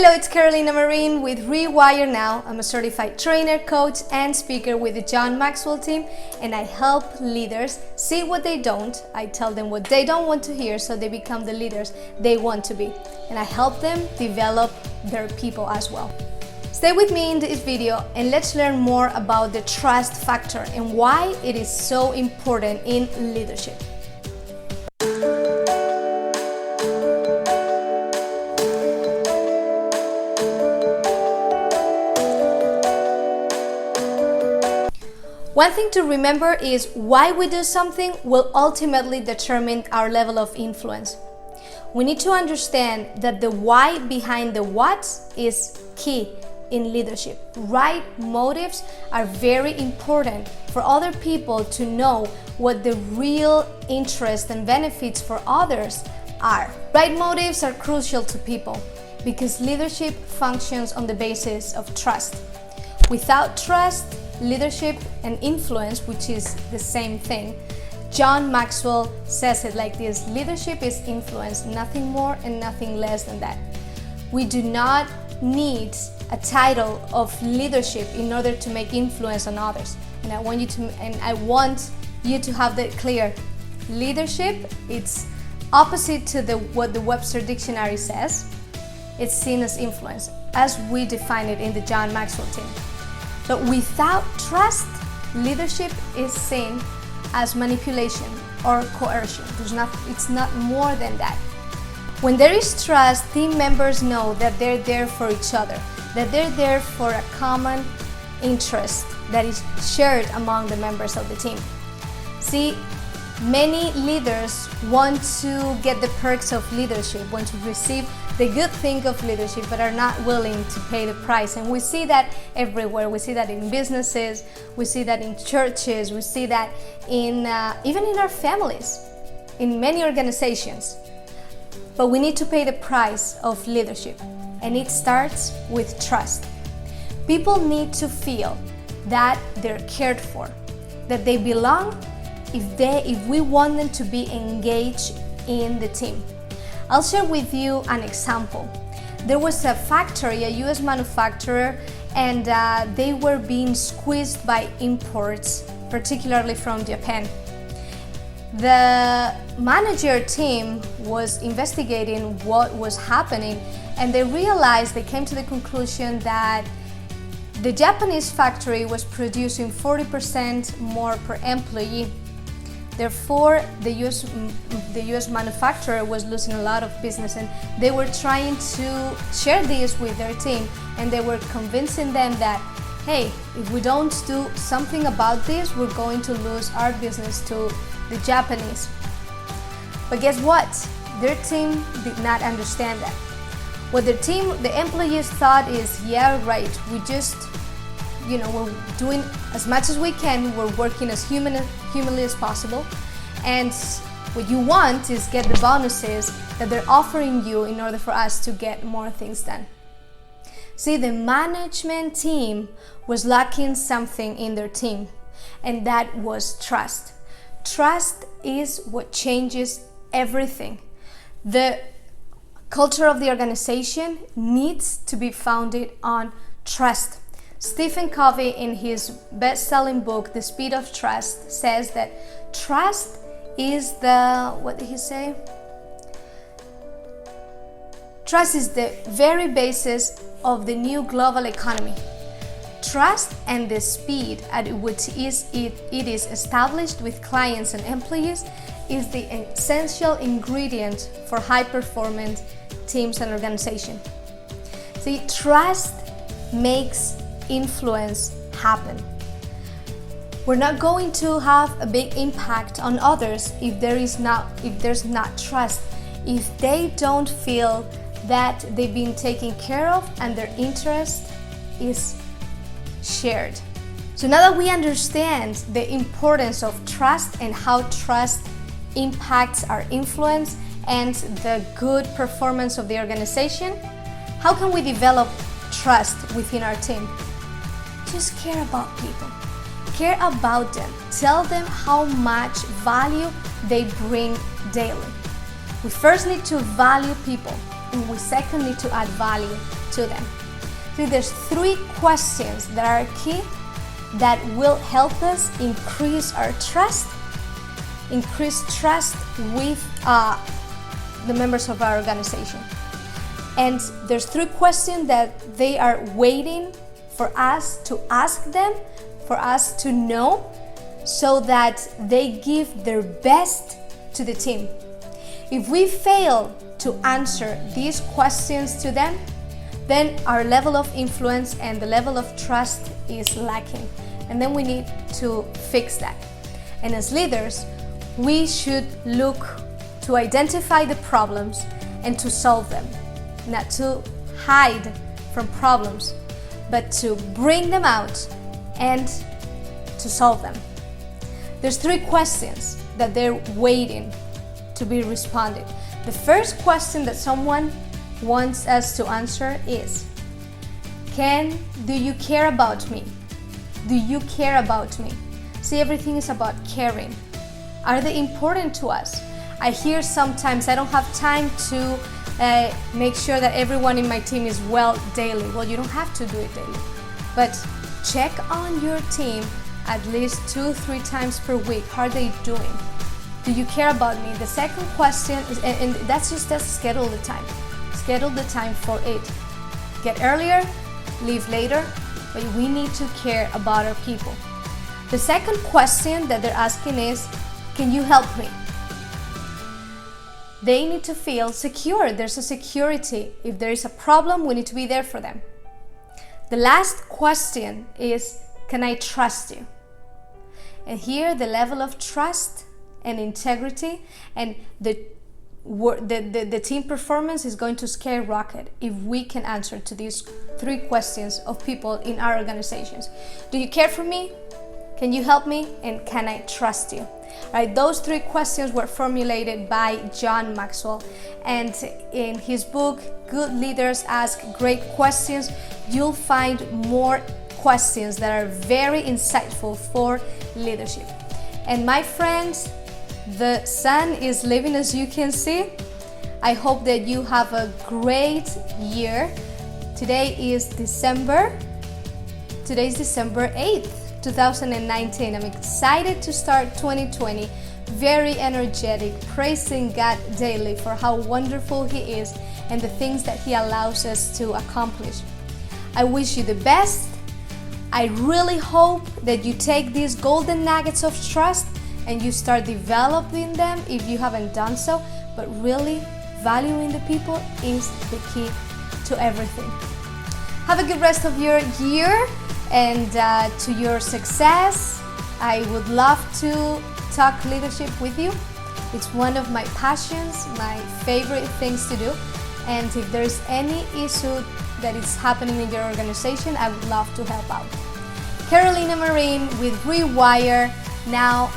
Hello, it's Carolina Marin with Rewire Now. I'm a certified trainer, coach, and speaker with the John Maxwell team, and I help leaders see what they don't. I tell them what they don't want to hear so they become the leaders they want to be. And I help them develop their people as well. Stay with me in this video and let's learn more about the trust factor and why it is so important in leadership. One thing to remember is why we do something will ultimately determine our level of influence. We need to understand that the why behind the what is key in leadership. Right motives are very important for other people to know what the real interest and benefits for others are. Right motives are crucial to people because leadership functions on the basis of trust. Without trust, leadership and influence, which is the same thing, John Maxwell says it like this: leadership is influence, nothing more and nothing less than that. We do not need a title of leadership in order to make influence on others. And I want you to have that clear. Leadership, it's opposite to what the Webster Dictionary says. It's seen as influence, as we define it in the John Maxwell team. But without trust, leadership is seen as manipulation or coercion. It's not more than that. When there is trust, team members know that they're there for each other, that they're there for a common interest that is shared among the members of the team. See, many leaders want to get the perks of leadership, want to receive the good thing of leadership, but are not willing to pay the price. And we see that everywhere. We see that in businesses, we see that in churches, we see that in even in our families, in many organizations. But we need to pay the price of leadership, and it starts with trust. People need to feel that they're cared for, that they belong, if we want them to be engaged in the team. I'll share with you an example. There was a factory, a US manufacturer, and they were being squeezed by imports, particularly from Japan. The manager team was investigating what was happening, and they came to the conclusion that the Japanese factory was producing 40% more per employee. Therefore, the US manufacturer was losing a lot of business, and they were trying to share this with their team, and they were convincing them that, hey, if we don't do something about this, we're going to lose our business to the Japanese. But guess what? Their team did not understand that. What the employees thought is, yeah, right, we're doing as much as we can, we're working as humanly as possible, and what you want is get the bonuses that they're offering you in order for us to get more things done. See, the management team was lacking something in their team, and that was trust. Trust is what changes everything. The culture of the organization needs to be founded on trust. Stephen Covey, in his best-selling book, The Speed of Trust, says that trust is what did he say? Trust is the very basis of the new global economy. Trust and the speed at which it is established with clients and employees is the essential ingredient for high-performance teams and organizations. See, trust makes influence happen. We're not going to have a big impact on others if there's not trust, if they don't feel that they've been taken care of and their interest is shared. So now that we understand the importance of trust and how trust impacts our influence and the good performance of the organization, how can we develop trust within our team? Just care about people. Care about them. Tell them how much value they bring daily. We first need to value people. and we second need to add value to them. See, there's 3 questions that are key that will help us increase our trust, with the members of our organization. And there's 3 questions that they are waiting for us to ask them, for us to know, so that they give their best to the team. If we fail to answer these questions to them, then our level of influence and the level of trust is lacking. And then we need to fix that. And as leaders, we should look to identify the problems and to solve them. Not to hide from problems, but to bring them out and to solve them. There's 3 questions that they're waiting to be responded. The first question that someone wants us to answer is, do you care about me? Do you care about me? See, everything is about caring. Are they important to us? I hear sometimes, I don't have time to make sure that everyone in my team is well daily. Well, you don't have to do it daily, but check on your team at least 2-3 times per week. How are they doing? Do you care about me? The second question is, and that's schedule the time. Schedule the time for it. Get earlier, leave later, but we need to care about our people. The second question that they're asking is, can you help me? They need to feel secure. There's a security. If there is a problem, we need to be there for them. The last question is, can I trust you? And here the level of trust and integrity and the team performance is going to skyrocket if we can answer to these 3 questions of people in our organizations. Do you care for me? Can you help me? And can I trust you? Right, those 3 questions were formulated by John Maxwell, and in his book, Good Leaders Ask Great Questions, you'll find more questions that are very insightful for leadership. And my friends, the sun is leaving, as you can see. I hope that you have a great year. Today is December 8th. 2019. I'm excited to start 2020, very energetic, praising God daily for how wonderful He is and the things that He allows us to accomplish. I wish you the best. I really hope that you take these golden nuggets of trust and you start developing them if you haven't done so, but really valuing the people is the key to everything. Have a good rest of your year. And to your success, I would love to talk leadership with you. It's one of my passions, my favorite things to do. And if there's any issue that is happening in your organization, I would love to help out. Carolina Marin with Rewire. Now